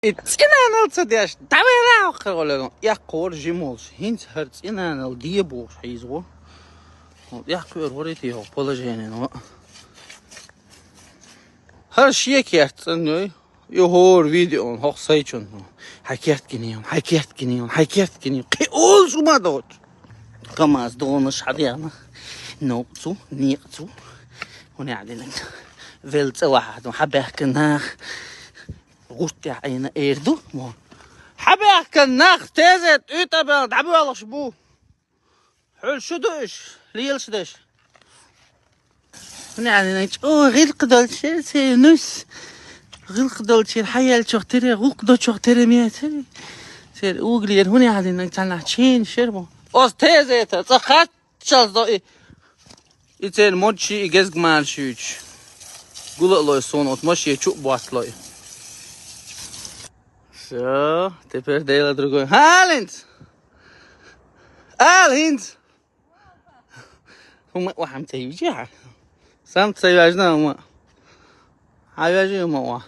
إتسينان الصدياش تابيلا خلونا يقور جيمولش هنت هرتسينان الديبوش حيزو يقور وريتي هو بولجيني نو هر شيء كيرت إنه يهور فيديو هو سايشون حكيت كنيون كي أول شو ما دوت كما أصدقونش حديانا نوبتو نيقتو هنا علينا فيلت واحد وحبه كناخ غوتي عينا إيردو مو حبه كناخ تازت إيتا دعبو على شبو حل شو دوش ليلش دوش هنا علينا غير قدر شيء نس غير قدر شيء الحياة الشوكتيري غير قدر شوكتيري ميتري سير أوغلي هنا علينا تعال تشين شربو أوس تازت تخات شاز ضوئي إتين مودشي إجازك مالشيوش قول الله يصون أتمشي يشوف بواتلاي شو تبر ديلا درجوي هالينت هم واحد تيجي سام تيجي ما عايزين ما